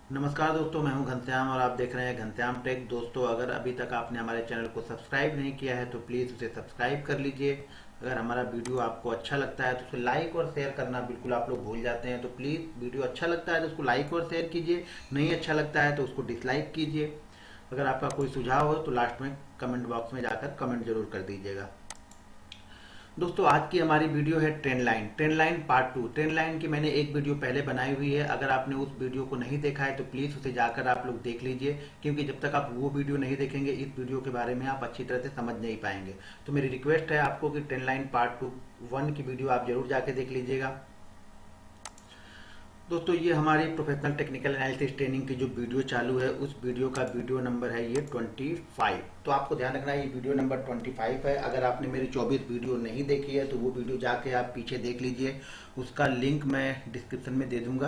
नमस्कार दोस्तों, मैं हूं घनश्याम और आप देख रहे हैं घनश्याम टेक। दोस्तों, अगर अभी तक आपने हमारे चैनल को सब्सक्राइब नहीं किया है तो प्लीज़ उसे सब्सक्राइब कर लीजिए। अगर हमारा वीडियो आपको अच्छा लगता है तो उसे लाइक और शेयर करना बिल्कुल आप लोग भूल जाते हैं। तो प्लीज़ वीडियो अच्छा लगता है तो उसको लाइक और शेयर कीजिए, नहीं अच्छा लगता है तो उसको डिसलाइक कीजिए। अगर आपका कोई सुझाव हो तो लास्ट में कमेंट बॉक्स में जाकर कमेंट जरूर कर दीजिएगा। दोस्तों, आज की हमारी वीडियो है trend line part 2। Trend line की मैंने एक वीडियो पहले बनाई हुई है। अगर आपने उस वीडियो को नहीं देखा है तो प्लीज़ उसे जाकर आप लोग देख लीजिए, क्योंकि जब तक आप वो वीडियो नहीं देखेंगे इस वीडियो के बारे में आप अच्छी तरह से समझ नहीं पाएंगे। तो मेरी रिक्वेस्ट है आपको कि ट्रेंड लाइन पार्ट 2 1 की वीडियो आप जरूर जाके देख लीजिएगा। दोस्तों, ये हमारी प्रोफेशनल टेक्निकल एनालिसिस ट्रेनिंग की जो वीडियो चालू है उस वीडियो का वीडियो नंबर है ये 25। तो आपको ध्यान रखना है, ये वीडियो नंबर 25 है। अगर आपने मेरी 24 वीडियो नहीं देखी है तो वो वीडियो जाके आप पीछे देख लीजिए। उसका लिंक मैं डिस्क्रिप्शन में दे दूंगा,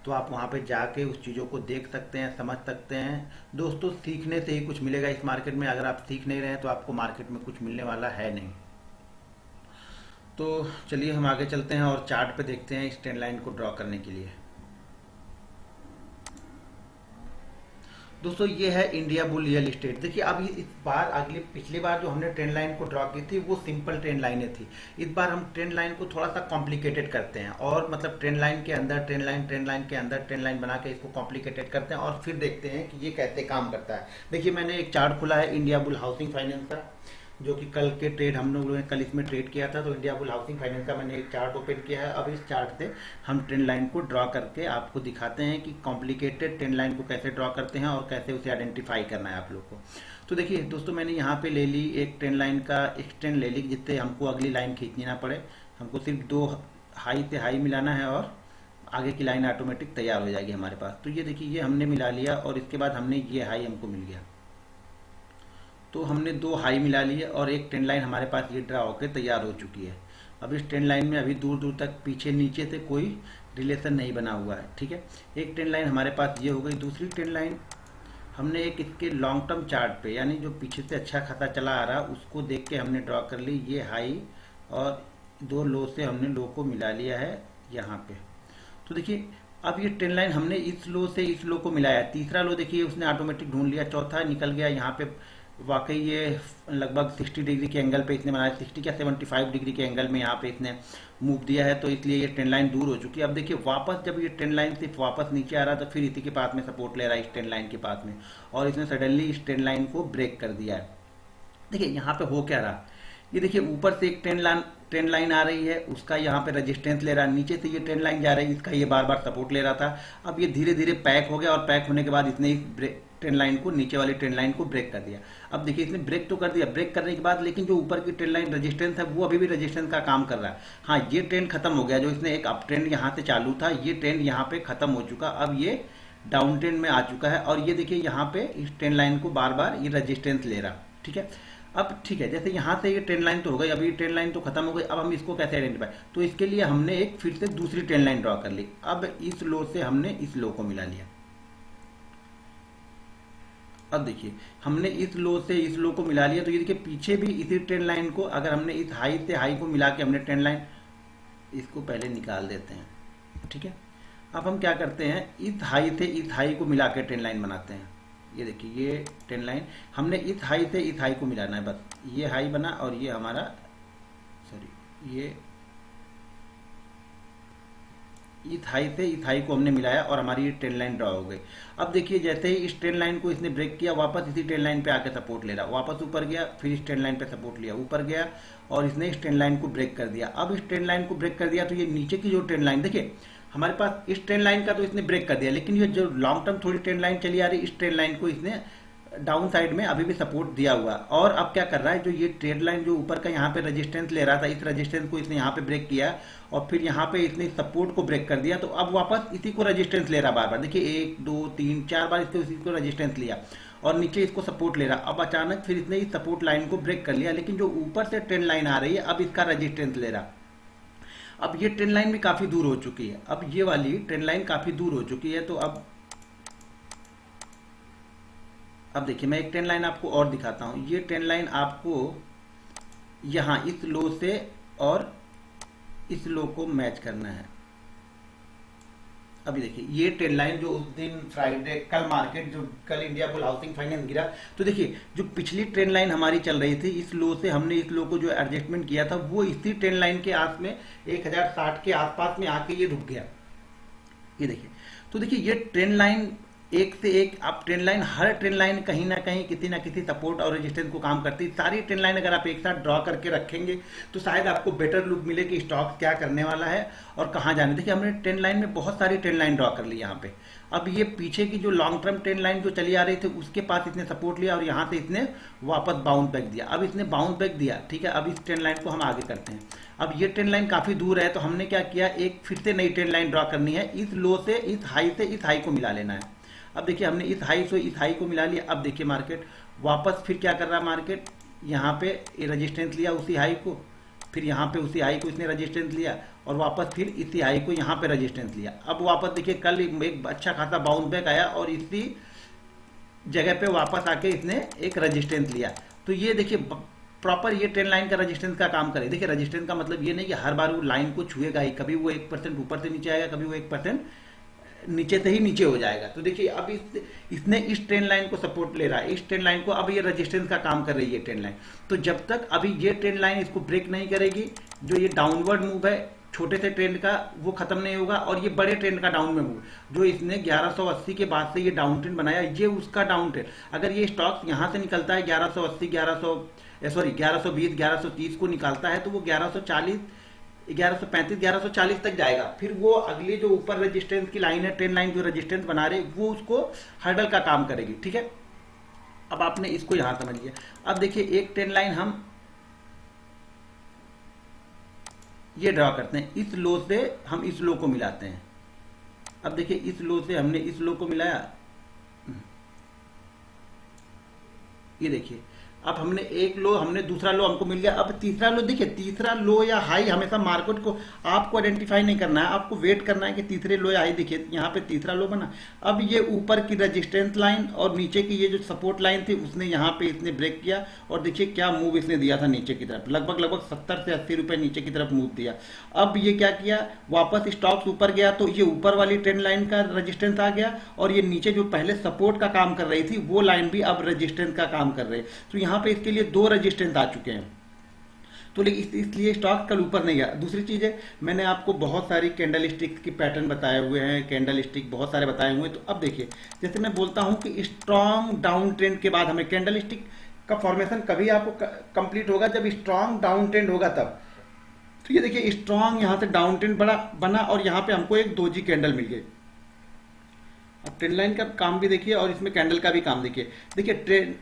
तो आप वहाँ पे जाके उस चीज़ों को देख सकते हैं, समझ सकते हैं। दोस्तों, सीखने से ही कुछ मिलेगा इस मार्केट में। अगर आप सीख नहीं रहे हैं तो आपको मार्केट में कुछ मिलने वाला है नहीं। तो चलिए हम आगे चलते हैं और चार्ट पे देखते हैं इस ट्रेंड लाइन को ड्रॉ करने के लिए। दोस्तों, ये है इंडिया बुल रियल इस्टेट। देखिए, अब इस बार अगली पिछली बार जो हमने ट्रेंड लाइन को ड्रॉ की थी वो सिंपल ट्रेंड लाइनें थी। इस बार हम ट्रेंड लाइन को थोड़ा सा कॉम्प्लिकेटेड करते हैं और मतलब ट्रेंड लाइन के अंदर ट्रेंड लाइन के अंदर ट्रेंड लाइन बना के इसको कॉम्प्लिकेटेड करते हैं और फिर देखते हैं कि ये कैसे काम करता है। देखिए, मैंने एक चार्ट खुला है इंडिया बुल हाउसिंग फाइनेंस का, जो कि कल के ट्रेड हम लोगों ने कल इसमें ट्रेड किया था। तो इंडिया बुल हाउसिंग फाइनेंस का मैंने एक चार्ट ओपन किया है। अब इस चार्ट से हम ट्रेंड लाइन को ड्रॉ करके आपको दिखाते हैं कि कॉम्प्लिकेटेड ट्रेंड लाइन को कैसे ड्रॉ करते हैं और कैसे उसे आइडेंटिफाई करना है आप लोग को। तो देखिए दोस्तों, मैंने यहाँ पे ले ली एक ट्रेंड लाइन का एक्सटेंड ले ली, जिससे हमको अगली लाइन खींचनी ना पड़े। हमको सिर्फ दो हाई से हाई मिलाना है और आगे की लाइन ऑटोमेटिक तैयार हो जाएगी हमारे पास। तो ये देखिए, ये हमने मिला लिया और इसके बाद हमने ये हाई हमको मिल गया। तो हमने दो हाई मिला लिए और एक ट्रेंड लाइन हमारे पास ये ड्रा होकर तैयार हो चुकी है। अब इस ट्रेंड लाइन में अभी दूर दूर तक पीछे नीचे से कोई रिलेशन नहीं बना हुआ है, ठीक है। एक ट्रेंड लाइन हमारे पास ये हो गई। दूसरी ट्रेंड लाइन हमने एक इसके लॉन्ग टर्म चार्ट पे, यानी जो पीछे से अच्छा खासा चला आ रहा उसको देख के हमने ड्रॉ कर ली ये हाई, और दो लो से हमने लो को मिला लिया है यहाँ पे। तो देखिए, अब ये ट्रेंड लाइन हमने इस लो से इस लो को मिलाया। तीसरा लो देखिए उसने ऑटोमेटिक ढूंढ लिया, चौथा निकल गया यहाँ पे। वाकई ये लगभग 60 डिग्री के एंगल पे इसने बनाया, 60 या 75 डिग्री के एंगल में यहाँ पे इसने मूव दिया है। तो इसलिए ये ट्रेंड लाइन दूर हो चुकी है। अब देखिए, वापस जब ये ट्रेंड लाइन सिर्फ वापस नीचे आ रहा तो फिर इसी के पास में सपोर्ट ले रहा है, इस ट्रेंड लाइन के पास में, और इसने सडनली इस ट्रेंड लाइन को ब्रेक कर दिया है। देखिए यहाँ पे हो क्या रहा, ये देखिए ऊपर से एक ट्रेंड लाइन आ रही है, उसका यहाँ पे रेजिस्टेंस ले रहा है। नीचे से ये ट्रेंड लाइन जा रही है, इसका ये बार बार सपोर्ट ले रहा था। अब ये धीरे धीरे पैक हो गया और पैक होने के बाद इसने इस ट्रेंड लाइन को, नीचे वाली ट्रेंड लाइन को ब्रेक कर दिया। अब देखिए, इसने ब्रेक तो कर दिया, ब्रेक करने के बाद लेकिन जो ऊपर की ट्रेंड लाइन रेजिस्टेंस है वो अभी भी रेजिस्टेंस का काम कर रहा है। हाँ, ये ट्रेंड खत्म हो गया। जो इसने एक अप ट्रेंड यहाँ से चालू था, ये ट्रेंड यहाँ पे खत्म हो चुका। अब ये डाउन ट्रेंड में आ चुका है और ये देखिए यहाँ पे इस ट्रेंड लाइन को बार बार ये रेजिस्टेंस ले रहा, ठीक है। अब ठीक है, जैसे यहाँ से ये ट्रेंड लाइन तो हो गई, अब ये ट्रेंड लाइन तो खत्म हो गई। अब हम इसको कैसे आइडेंटिफाई, तो इसके लिए हमने एक फिर से दूसरी ट्रेंड लाइन ड्रॉ कर ली। अब इस लो से हमने इस लो को मिला लिया। अब देखिए, हमने इस लो से इस लो को मिला लिया, तो ये देखिए पीछे भी इसी ट्रेंड लाइन को, अगर हमने इस हाई से हाई को मिला के हमने ट्रेंड लाइन, इसको पहले निकाल देते हैं, ठीक है। अब हम क्या करते हैं, इस हाई से इस हाई को मिला के ट्रेंड लाइन बनाते हैं। ये देखिए, ये ट्रेंड लाइन हमने इस हाई से इस हाई को मिलाना है, बस ये हाई बना और ये हमारा, सॉरी, ये इस हाई से इस हाई को हमने मिलाया और हमारी ये ट्रेंड लाइन ड्रॉ हो गई। अब देखिए, जैसे ही इस ट्रेंड लाइन को इसने ब्रेक किया, वापस इसी ट्रेंड लाइन पे आके सपोर्ट ले रहा, वापस ऊपर गया, फिर इस ट्रेंड लाइन पे सपोर्ट लिया, ऊपर गया और इसने इस ट्रेंड लाइन को ब्रेक कर दिया। अब इस ट्रेंड लाइन को ब्रेक कर दिया तो ये नीचे की जो ट्रेंड लाइन देखिए हमारे पास, इस ट्रेंड लाइन का तो इसने ब्रेक कर दिया, लेकिन ये जो लॉन्ग टर्म थोड़ी ट्रेंड लाइन चली आ रही, इस ट्रेंड लाइन को इसने डाउन साइड में अभी भी सपोर्ट दिया हुआ। और अब क्या कर रहा है, जो ये ट्रेंड लाइन जो ऊपर का यहाँ पे रेजिस्टेंस ले रहा था, इस रेजिस्टेंस को इसने यहाँ पे ब्रेक किया और फिर यहाँ पे इसने सपोर्ट को ब्रेक कर दिया। तो अब वापस इसी को रेजिस्टेंस ले रहा बार बार। देखिए, एक दो तीन चार बार इसको इसी को रेजिस्टेंस लिया और नीचे इसको सपोर्ट ले रहा। अब अचानक फिर इसने इस सपोर्ट लाइन को ब्रेक कर लिया, लेकिन जो ऊपर से ट्रेंड लाइन आ रही है अब इसका रेजिस्टेंस ले रहा। अब ये ट्रेंड लाइन भी काफी दूर हो चुकी है, अब ये वाली ट्रेंड लाइन काफी दूर हो चुकी है। तो अब देखिए, मैं एक ट्रेंड लाइन आपको और दिखाता हूं। ये ट्रेंड लाइन आपको यहां इस लो से और इस लो को मैच करना है। अभी देखिए ये ट्रेंड लाइन जो उस दिन फ्राइडे कल मार्केट जो कल इंडिया बुल हाउसिंग फाइनेंस गिरा, तो देखिए जो पिछली ट्रेंड लाइन हमारी चल रही थी इस लो से हमने इस लो को जो एडजस्टमेंट किया था वो इसी ट्रेंड लाइन के आस में 1060 के आसपास में आके ये रुक गया। ये देखिए, तो देखिए ये ट्रेंड लाइन एक से एक, आप ट्रेंड लाइन हर ट्रेंड लाइन कहीं ना कहीं किसी ना किसी सपोर्ट और रेजिस्टेंस को काम करती है। सारी ट्रेंड लाइन अगर आप एक साथ ड्रॉ करके रखेंगे तो शायद आपको बेटर लुक मिले कि स्टॉक क्या करने वाला है और कहाँ जाने। देखिए हमने ट्रेंड लाइन में बहुत सारी ट्रेंड लाइन ड्रॉ कर ली यहाँ पे। अब ये पीछे की जो लॉन्ग टर्म ट्रेंड लाइन जो चली आ रही थी उसके पास इसने सपोर्ट लिया और यहाँ से इसने वापस बाउंस बैक दिया। अब इसने बाउंस बैक दिया, ठीक है। अब इस ट्रेंड लाइन को हम आगे करते हैं। अब ये ट्रेंड लाइन काफी दूर है तो हमने क्या किया, एक फिर से नई ट्रेंड लाइन ड्रॉ करनी है। इस लो से इस हाई को मिला लेना है। अब देखिए हमने इस हाई से इस हाई को मिला लिया। अब देखिए मार्केट वापस फिर क्या कर रहा है, मार्केट यहाँ पे रेजिस्टेंस लिया उसी हाई को, फिर यहाँ पे उसी हाई को इसने रेजिस्टेंस लिया और वापस फिर इसी हाई को यहाँ पे रेजिस्टेंस लिया। अब वापस देखिए कल एक अच्छा खासा बाउंस बैक आया और इसी जगह पे वापस आके इसने एक रेजिस्टेंस लिया। तो ये देखिए प्रॉपर ये ट्रेंड लाइन का रेजिस्टेंस का काम करे। देखिए रेजिस्टेंस का मतलब ये नहीं कि हर बार वो लाइन को छुएगा ही, कभी वो 1% ऊपर से नीचे आएगा, कभी वो 1% नीचे से ही नीचे हो जाएगा। तो देखिए अब इसने इस ट्रेंड लाइन को सपोर्ट ले रहा है, इस ट्रेंड लाइन को, अब ये रेजिस्टेंस का काम कर रही है ट्रेंड लाइन। तो जब तक अभी ये ट्रेंड लाइन इसको ब्रेक नहीं करेगी, जो ये डाउनवर्ड मूव है छोटे से ट्रेंड का वो खत्म नहीं होगा और ये बड़े ट्रेंड का डाउन में मूव जो इसने 1180 के बाद से ये डाउन ट्रेंड बनाया, ये उसका डाउन ट्रेंड। अगर ये स्टॉक यहाँ से निकलता है 1180 1120 1130 को निकालता है तो वो 1140 1135 1140 तक जाएगा। फिर वो अगली जो ऊपर रेजिस्टेंस की लाइन है, ट्रेंड लाइन जो रेजिस्टेंस बना रहे, वो उसको हर्डल का काम करेगी, ठीक है। अब आपने इसको यहां समझ लिया। अब देखिए एक ट्रेंड लाइन हम ये ड्रॉ करते हैं, इस लो से हम इस लो को मिलाते हैं। अब देखिए इस लो से हमने इस लो को मिलाया, ये देखिए अब हमने एक लो, हमने दूसरा लो हमको मिल गया। अब तीसरा लो, देखिए तीसरा लो या हाई हमेशा मार्केट को आपको आइडेंटिफाई नहीं करना है, आपको वेट करना है कि तीसरे लो या हाई। देखिए यहाँ पे तीसरा लो बना। अब ये ऊपर की रेजिस्टेंस लाइन और नीचे की ये जो सपोर्ट लाइन थी उसने यहाँ पे इसने ब्रेक किया और देखिए क्या मूव इसने दिया था नीचे की तरफ, लगभग 70 से 80 रुपए नीचे की तरफ मूव दिया। अब ये क्या किया, वापस स्टॉक्स ऊपर गया तो ये ऊपर वाली ट्रेंड लाइन का रेजिस्टेंस आ गया और ये नीचे जो पहले सपोर्ट का काम कर रही थी वो लाइन भी अब रेजिस्टेंस का काम कर रही है। तो यहाँ पे इसके लिए 2 रेजिस्टेंस आ चुके हैं, तो इसलिए स्टॉक कल ऊपर नहीं गया। दूसरी चीज है, मैंने आपको बहुत सारी कैंडल स्टिक की पैटर्न बताए हुए हैं, कैंडल स्टिक बहुत सारे बताए हुए हैं। तो अब देखिए जैसे मैं बोलता हूं कि स्ट्रॉन्ग डाउन ट्रेंड के बाद हमें कैंडल स्टिक का फॉर्मेशन कभी आपको कंप्लीट होगा जब स्ट्रॉन्ग डाउन ट्रेंड होगा तब। तो ये देखिए स्ट्रॉन्ग यहां से डाउन ट्रेंड बना और यहां पे हमको एक दोजी कैंडल मिल गई। अब ट्रेंड लाइन का काम भी देखिए और इसमें कैंडल का भी काम देखिए। देखिए ट्रेंड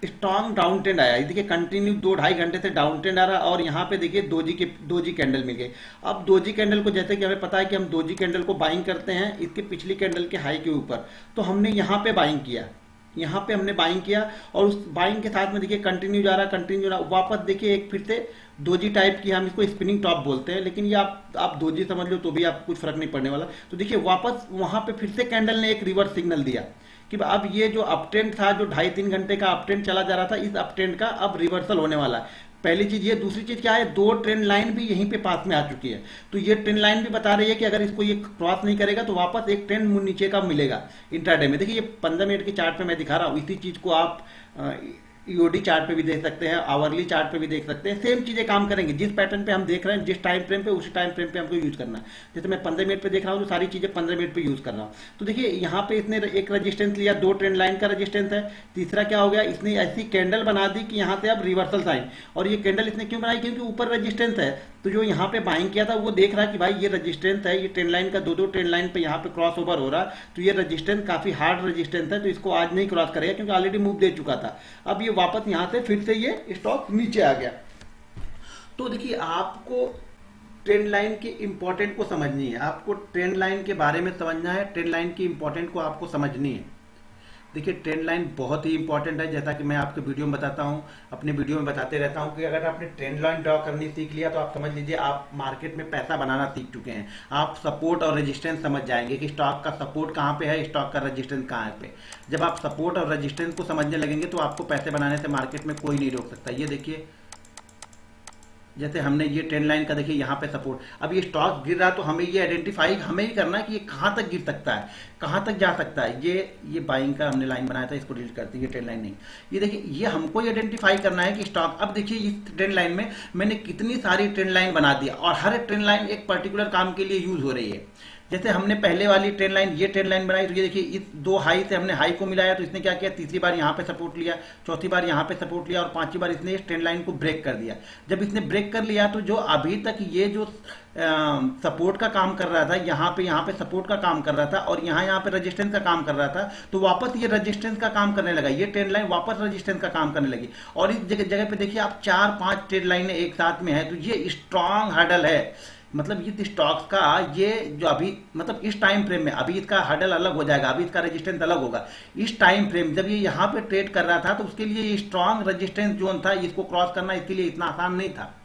स्ट्रॉन्ग डाउन ट्रेंड आया, देखिए कंटिन्यू 2-2.5 घंटे से डाउन ट्रेंड आ रहा और यहाँ पे देखिए दोजी कैंडल मिल गई। अब दोजी कैंडल को, जैसे कि हमें पता है कि हम दोजी कैंडल को बाइंग करते हैं इसके पिछली कैंडल के हाई के ऊपर, तो हमने यहाँ पे बाइंग किया, यहाँ पे हमने बाइंग किया और उस बाइंग के साथ में देखिए कंटिन्यू जा रहा, वापस देखिए एक फिर से दोजी टाइप की, हम इसको स्पिनिंग टॉप बोलते हैं लेकिन ये आप दोजी समझ लो तो भी आपको कुछ फर्क नहीं पड़ने वाला। तो देखिए वापस वहां पे फिर से कैंडल ने एक रिवर्स सिग्नल दिया कि अब ये जो अप ट्रेंड था, जो 2.5-3 घंटे का अप ट्रेंड चला जा रहा था, इस अप ट्रेंड का अब रिवर्सल होने वाला है। पहली चीज ये, दूसरी चीज क्या है, 2 ट्रेंड लाइन भी यहीं पे पास में आ चुकी है। तो ये ट्रेंड लाइन भी बता रही है कि अगर इसको ये क्रॉस नहीं करेगा तो वापस एक ट्रेंड नीचे का मिलेगा इंट्राडे में। देखिए ये 15 मिनट के चार्ट पे मैं दिखा रहा हूँ, इसी चीज को आप ईओडी चार्ट पे भी देख सकते हैं, आवरली चार्ट पे भी देख सकते हैं, सेम चीजें काम करेंगे। जिस पैटर्न पे हम देख रहे हैं, जिस टाइम फ्रेम पे, उसी टाइम फ्रेम पे हमको यूज करना है। जैसे मैं 15 मिनट पे देख रहा हूँ तो सारी चीजें 15 मिनट पे यूज कर रहा हूँ। तो देखिए यहाँ पे इसने एक रेजिस्टेंस लिया, 2 ट्रेंड लाइन का रेजिस्टेंस है। तीसरा क्या हो गया, इसने ऐसी कैंडल बना दी कि यहाँ से अब रिवर्सल साइन, और ये कैंडल इसने क्यों बनाई, क्योंकि ऊपर रेजिस्टेंस है। तो जो यहाँ पे बाइंग किया था वो देख रहा है कि भाई ये रेजिस्टेंस है, ये ट्रेंड लाइन का 2 ट्रेंड लाइन पे यहाँ पे क्रॉस ओवर हो रहा, तो ये रेजिस्टेंस काफी हार्ड रेजिस्टेंस है, तो इसको आज नहीं क्रॉस करेगा क्योंकि ऑलरेडी मूव दे चुका था। अब ये वापस यहाँ से फिर से ये स्टॉक नीचे आ गया। तो देखिए आपको ट्रेंड लाइन की इंपॉर्टेंट को समझनी है, आपको ट्रेंड लाइन के बारे में समझना है, ट्रेंड लाइन की इंपॉर्टेंट को आपको समझनी है। देखिए ट्रेंड लाइन बहुत ही इंपॉर्टेंट है, जैसा कि मैं आपके वीडियो में बताता हूं, अपने वीडियो में बताते रहता हूं कि अगर आपने ट्रेंड लाइन ड्रॉ करनी सीख लिया तो आप समझ लीजिए आप मार्केट में पैसा बनाना सीख चुके हैं। आप सपोर्ट और रेजिस्टेंस समझ जाएंगे कि स्टॉक का सपोर्ट कहां पे है, स्टॉक का रेजिस्टेंस कहां पे। जब आप सपोर्ट और रेजिस्टेंस को समझने लगेंगे तो आपको पैसे बनाने से मार्केट में कोई नहीं रोक सकता। ये देखिए जैसे हमने ये ट्रेंड लाइन का देखिए यहाँ पे सपोर्ट, अब ये स्टॉक गिर रहा है तो हमें ये आइडेंटिफाई हमें ही करना है कि ये कहाँ तक गिर सकता है, कहाँ तक जा सकता है। ये बाइंग का हमने लाइन बनाया था, इसको डिलीट करते हैं, ये ट्रेंड लाइन नहीं। ये देखिए ये हमको ये आइडेंटिफाई करना है कि स्टॉक, अब देखिए इस ट्रेंड लाइन में मैंने कितनी सारी ट्रेंड लाइन बना दिया और हर ट्रेंड लाइन एक पर्टिकुलर काम के लिए यूज हो रही है। जैसे हमने पहले वाली ट्रेंड लाइन, ये ट्रेंड लाइन बनाई तो ये देखिए इस दो हाई से हमने हाई को मिलाया तो इसने क्या किया, तीसरी बार यहाँ पे सपोर्ट लिया, चौथी बार यहाँ पे सपोर्ट लिया और पांचवी बार इसने इस ट्रेंड लाइन को ब्रेक कर दिया। जब इसने ब्रेक कर लिया तो जो अभी तक ये जो सपोर्ट का काम कर रहा था, यहाँ पे सपोर्ट का काम कर रहा था और यहाँ पे रेजिस्टेंस का काम कर रहा था, तो वापस ये रेजिस्टेंस का काम करने लगा, ये ट्रेंड लाइन वापस रेजिस्टेंस का काम करने लगी। और इस जगह पे देखिए आप 4-5 ट्रेंड लाइनें एक साथ में है, तो ये स्ट्रांग हर्डल है। मतलब ये स्टॉक्स का ये जो अभी मतलब इस टाइम फ्रेम में अभी इसका हर्डल अलग हो जाएगा, अभी इसका रेजिस्टेंस अलग होगा। इस टाइम फ्रेम जब ये यहाँ पे ट्रेड कर रहा था तो उसके लिए ये स्ट्रांग रेजिस्टेंस जोन था, इसको क्रॉस करना इसके लिए इतना आसान नहीं था,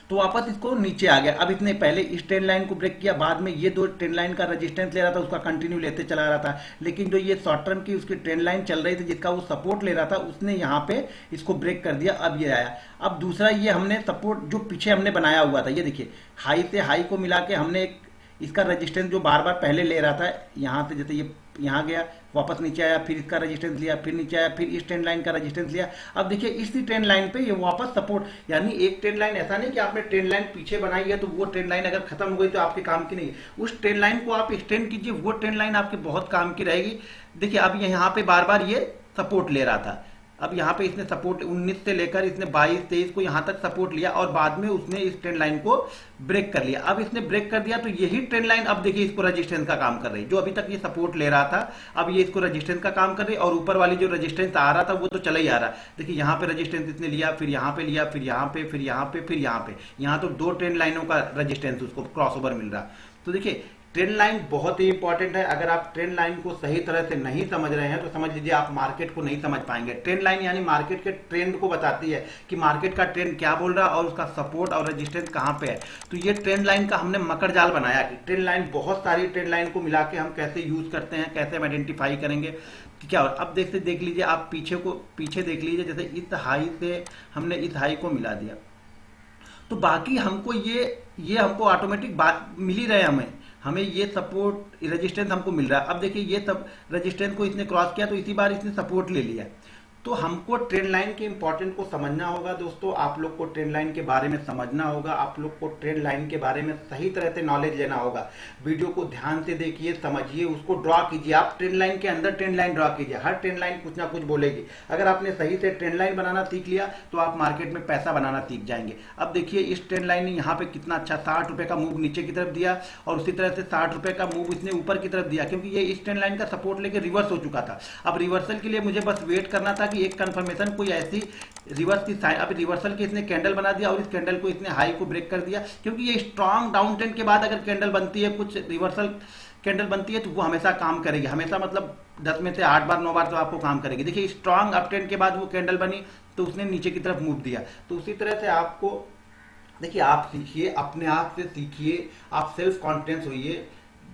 तो वापस इसको नीचे आ गया। अब इसने पहले इस ट्रेंड लाइन को ब्रेक किया, बाद में ये दो ट्रेंड लाइन का रेजिस्टेंस ले रहा था, उसका कंटिन्यू लेते चला रहा था, लेकिन जो ये शॉर्ट टर्म की उसकी ट्रेंड लाइन चल रही थी जिसका वो सपोर्ट ले रहा था, उसने यहाँ पे इसको ब्रेक कर दिया। अब ये आया। अब दूसरा ये हमने सपोर्ट जो पीछे हमने बनाया हुआ था, ये देखिए हाई से हाई को मिला के हमने एक इसका रेजिस्टेंस जो बार बार पहले ले रहा था, यहाँ से जैसे ये यहाँ गया वापस नीचे आया, फिर इसका रेजिस्टेंस लिया, फिर नीचे आया, फिर इस ट्रेंड लाइन का रेजिस्टेंस लिया। अब देखिए इसी ट्रेंड लाइन पे ये वापस सपोर्ट, यानी एक ट्रेंड लाइन, ऐसा नहीं कि आपने ट्रेंड लाइन पीछे बनाई है तो वो ट्रेंड लाइन अगर खत्म हो गई तो आपके काम की नहीं है, उस ट्रेंड लाइन को आप एक्सटेंड कीजिए, वो ट्रेंड लाइन आपके बहुत काम की रहेगी। देखिए अब यहाँ पे बार बार ये सपोर्ट ले रहा था, अब यहाँ पे इसने सपोर्ट 19 से लेकर इसने 22-23 को यहाँ तक सपोर्ट लिया और बाद में उसने इस ट्रेंड लाइन को ब्रेक कर लिया। अब इसने ब्रेक कर दिया तो यही ट्रेंड लाइन अब देखिए इसको रेजिस्टेंस का काम कर रही है, जो अभी तक ये सपोर्ट ले रहा था अब ये इसको रेजिस्टेंस का काम कर रही है, और ऊपर वाली जो रेजिस्टेंस आ रहा था वो तो चला ही आ रहा। देखिए यहाँ पे रेजिस्टेंस इसने लिया, फिर यहाँ पे लिया, फिर यहाँ पे, फिर यहाँ पे, फिर यहाँ पे, यहाँ तो दो ट्रेंड लाइनों का रेजिस्टेंस उसको क्रॉस ओवर मिल रहा। तो देखिए ट्रेंड लाइन बहुत ही इंपॉर्टेंट है। अगर आप ट्रेंड लाइन को सही तरह से नहीं समझ रहे हैं तो समझ लीजिए आप मार्केट को नहीं समझ पाएंगे। ट्रेंड लाइन यानी मार्केट के ट्रेंड को बताती है कि मार्केट का ट्रेंड क्या बोल रहा है और उसका सपोर्ट और रेजिस्टेंस कहाँ पे है। तो ये ट्रेंड लाइन का हमने मकर जाल बनाया कि ट्रेंड लाइन, बहुत सारी ट्रेंड लाइन को मिला के हम कैसे यूज करते हैं, कैसे हम आइडेंटिफाई करेंगे कि क्या हो। अब देख लीजिए आप पीछे देख लीजिए, जैसे इस हाई से हमने इस हाई को मिला दिया तो बाकी हमको ये हमको ऑटोमेटिक बात मिल ही रहे, हमें ये सपोर्ट रेजिस्टेंस हमको मिल रहा है। अब देखिए ये सब रेजिस्टेंस को इसने क्रॉस किया तो इसी बार इसने सपोर्ट ले लिया। तो हमको ट्रेंड लाइन के इंपॉर्टेंट को समझना होगा दोस्तों, आप लोग को ट्रेंड लाइन के बारे में समझना होगा, आप लोग को ट्रेंड लाइन के बारे में सही तरह से नॉलेज लेना होगा। वीडियो को ध्यान से देखिए, समझिए, उसको ड्रॉ कीजिए। आप ट्रेंड लाइन के अंदर ट्रेंड लाइन ड्रॉ कीजिए, हर ट्रेंड लाइन कुछ ना कुछ बोलेगी। अगर आपने सही से ट्रेंड लाइन बनाना सीख लिया तो आप मार्केट में पैसा बनाना सीख जाएंगे। अब देखिए इस ट्रेंड लाइन ने यहाँ पे कितना अच्छा 60 रुपए का मूव नीचे की तरफ दिया और उसी तरह से 60 रुपए का मूव इसने ऊपर की तरफ दिया, क्योंकि ये इस ट्रेंड लाइन का सपोर्ट लेके रिवर्स हो चुका था। अब रिवर्सल के लिए मुझे बस वेट करना था कि एक कंफर्मेशन कोई ऐसी रिवर्स की साइन, अभी रिवर्सल की इसने कैंडल बना दिया और इस कैंडल को इसने हाई को ब्रेक कर दिया, क्योंकि ये स्ट्रांग डाउन ट्रेंड के बाद अगर कैंडल बनती है, कुछ रिवर्सल कैंडल बनती है तो वो हमेशा काम करेगी, हमेशा मतलब 10 में से 8 बार 9 बार तो आपको काम करेगी। देखिए स्ट्रांग अप ट्रेंड के बाद वो कैंडल बनी तो उसने नीचे की तरफ मूव दिया। तो उसी तरह से आपको देखिए, आप सीखिए, अपने आप से सीखिए, आप सेल्फ कॉन्फिडेंस होइए।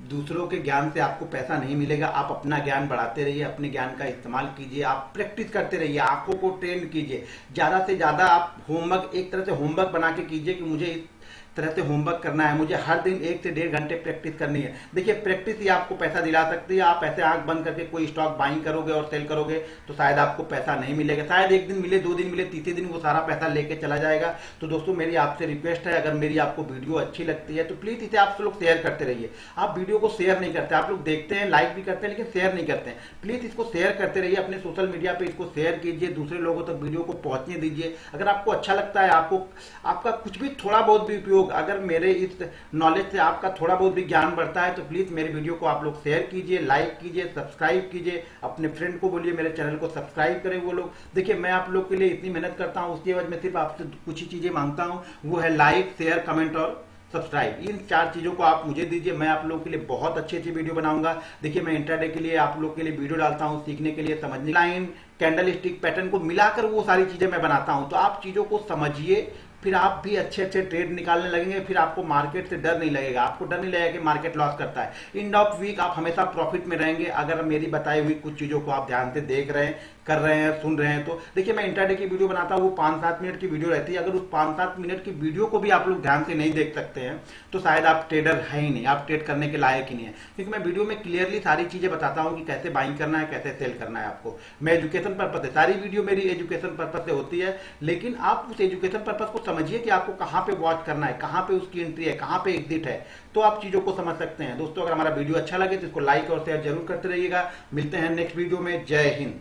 दूसरों के ज्ञान से आपको पैसा नहीं मिलेगा, आप अपना ज्ञान बढ़ाते रहिए, अपने ज्ञान का इस्तेमाल कीजिए, आप प्रैक्टिस करते रहिए, आंखों को ट्रेन कीजिए। ज़्यादा से ज़्यादा आप होमवर्क, एक तरह से होमवर्क बना के कीजिए कि मुझे इस तरह से होमवर्क करना है, मुझे हर दिन 1 से 1.5 घंटे प्रैक्टिस करनी है। देखिए प्रैक्टिस ही आपको पैसा दिला सकती है। आप ऐसे आंख बंद करके कोई स्टॉक बाइंग करोगे और सेल करोगे तो शायद आपको पैसा नहीं मिलेगा, शायद एक दिन मिले, 2 दिन मिले, तीसरे दिन वो सारा पैसा लेके चला जाएगा। तो दोस्तों मेरी आपसे रिक्वेस्ट है, अगर मेरी आपको वीडियो अच्छी लगती है तो प्लीज इसे आप लोग शेयर करते रहिए। आप वीडियो को शेयर नहीं करते, आप लोग देखते हैं, लाइक भी करते हैं, लेकिन शेयर नहीं करते हैं। प्लीज इसको शेयर करते रहिए, अपने सोशल मीडिया पे इसको शेयर कीजिए, दूसरे लोगों तक वीडियो को पहुंचने दीजिए। अगर आपको अच्छा लगता है, आपको आपका कुछ भी थोड़ा बहुत भी उपयोग, अगर मेरे इस नॉलेज से आपका थोड़ा बहुत भी ज्ञान बढ़ता है तो प्लीज मेरे वीडियो को आप लोग शेयर कीजिए, लाइक कीजिए, सब्सक्राइब कीजिए, अपने फ्रेंड को बोलिए मेरे चैनल को सब्सक्राइब करें वो लोग। देखिए मैं आप लोग के लिए इतनी मेहनत करता हूँ, उसकी वजह में सिर्फ आपसे कुछ ही चीजें मांगता हूँ, वो है लाइक, शेयर, कमेंट और सब्सक्राइब। इन 4 चीजों को आप मुझे दीजिए, मैं आप लोगों के लिए बहुत अच्छी अच्छी वीडियो बनाऊंगा। देखिए मैं इंटरडे के लिए आप लोग के लिए वीडियो डालता हूँ, सीखने के लिए, समझने, लाइन, कैंडल स्टिक पैटर्न को मिलाकर वो सारी चीजें मैं बनाता हूँ। तो आप चीजों को समझिए, फिर आप भी अच्छे अच्छे ट्रेड निकालने लगेंगे, फिर आपको मार्केट से डर नहीं लगेगा, आपको डर नहीं लगेगा कि मार्केट लॉस करता है। एंड ऑफ वीक आप हमेशा प्रॉफिट में रहेंगे अगर मेरी बताई हुई कुछ चीजों को आप ध्यान से देख रहे हैं, कर रहे हैं, सुन रहे हैं। तो देखिए मैं इंट्राडे की वीडियो बनाता हूँ, वो 5-7 मिनट की वीडियो रहती है। अगर उस 5-7 मिनट की वीडियो को भी आप लोग ध्यान से नहीं देख सकते हैं तो शायद आप ट्रेडर है ही नहीं, आप ट्रेड करने के लायक ही नहीं है। क्योंकि मैं वीडियो में क्लियरली सारी चीजें बताता हूँ कि कैसे बाइंग करना है, कैसे सेल करना है आपको। मैं एजुकेशन पर्पज है, सारी वीडियो मेरी एजुकेशन पर्पज से होती है, लेकिन आप उस एजुकेशन पर्पज को समझिए कि आपको कहाँ पे वॉच करना है, कहाँ पे उसकी एंट्री है, कहाँ पे एग्जिट है, तो आप चीजों को समझ सकते हैं। दोस्तों अगर हमारा वीडियो अच्छा लगे तो इसको लाइक और शेयर जरूर करते रहिएगा। मिलते हैं नेक्स्ट वीडियो में। जय हिंद।